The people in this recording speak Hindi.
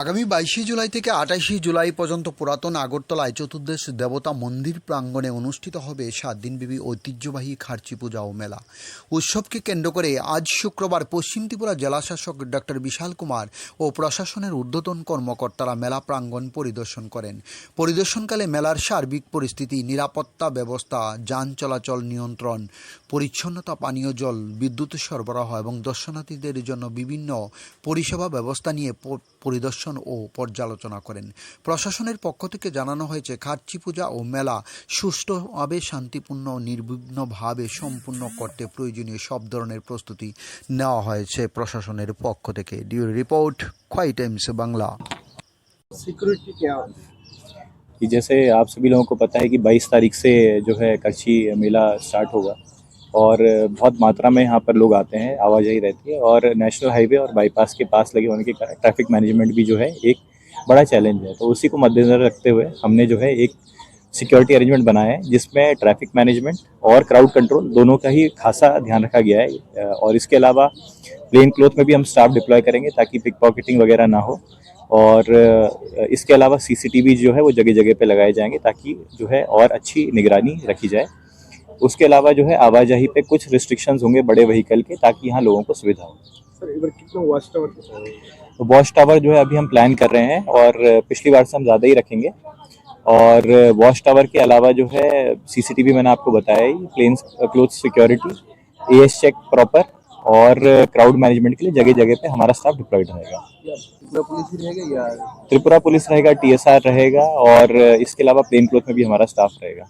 আগামী 22শে জুলাই থেকে 28শে জুলাই পর্যন্ত পুরাতন আগরতলায় চতুর্দশ দেবতা মন্দির প্রাঙ্গণে অনুষ্ঠিত হবে 7 দিনব্যাপী ঐতিহ্যবাহী খার্চি পূজা ও মেলা। উৎসবকে কেন্দ্র করে আজ শুক্রবার পশ্চিম ত্রিপুরা জেলাশাসক ডক্টর বিশাল কুমার ও প্রশাসনের ঊর্ধ্বতন কর্মকর্তারা মেলা প্রাঙ্গণ পরিদর্শন করেন। পরিদর্শনকালে মেলার সার্বিক পরিস্থিতি, নিরাপত্তা ব্যবস্থা, যান চলাচল নিয়ন্ত্রণ, পরিচ্ছন্নতা, পানীয় জল, বিদ্যুৎ সরবরাহ এবং দর্শনার্থীদের জন্য বিভিন্ন পরিষেবা ব্যবস্থা নিয়ে পরিদর্শন ও পর্যালোচনা করেন। প্রশাসনের পক্ষ থেকে জানানো হয়েছে, খার্চি পূজা ও মেলা সুষ্ঠুভাবে, শান্তিপূর্ণ ও নির্বিঘ্নভাবে সম্পূর্ণ করতে প্রয়োজনীয় সব ধরনের প্রস্তুতি নেওয়া হয়েছে প্রশাসনের পক্ষ থেকে। Due report, Khowai times Bangla. Security क्या है? कि जैसे आप सभी लोगों को पता है कि 22 तारीख से जो है करछी मेला स्टार्ट होगा और बहुत मात्रा में यहाँ पर लोग आते हैं, आवाजाही रहती है और नेशनल हाईवे और बाईपास के पास लगे होने के कारण ट्रैफिक मैनेजमेंट भी जो है एक बड़ा चैलेंज है। तो उसी को मद्देनजर रखते हुए हमने जो है एक सिक्योरिटी अरेंजमेंट बनाया है, जिसमें ट्रैफिक मैनेजमेंट और क्राउड कंट्रोल दोनों का ही खासा ध्यान रखा गया है। और इसके अलावा प्लेन क्लोथ में भी हम स्टाफ डिप्लॉय करेंगे ताकि पिक पॉकेटिंग वगैरह ना हो। और इसके अलावा सीसीटीवी जो है वो जगह जगह पे लगाए जाएंगे ताकि जो है और अच्छी निगरानी रखी जाए। उसके अलावा जो है आवाजाही पे कुछ रिस्ट्रिक्शंस होंगे बड़े व्हीकल के, ताकि यहाँ लोगों को सुविधा हो। सर एक बार कितना वॉच टावर तो वॉच टावर जो है अभी हम प्लान कर रहे हैं और पिछली बार से हम ज़्यादा ही रखेंगे। और वॉच टावर के अलावा जो है सीसीटीवी मैंने आपको बताया ही, plain cloth security, AS check proper और क्राउड मैनेजमेंट के लिए जगह जगह पे हमारा स्टाफ डिप्लॉयड रहेगा। पुलिस ही रहेगा या त्रिपुरा पुलिस रहेगा, टीएसआर रहेगा और इसके अलावा प्लेन क्लोथ में भी हमारा स्टाफ रहेगा।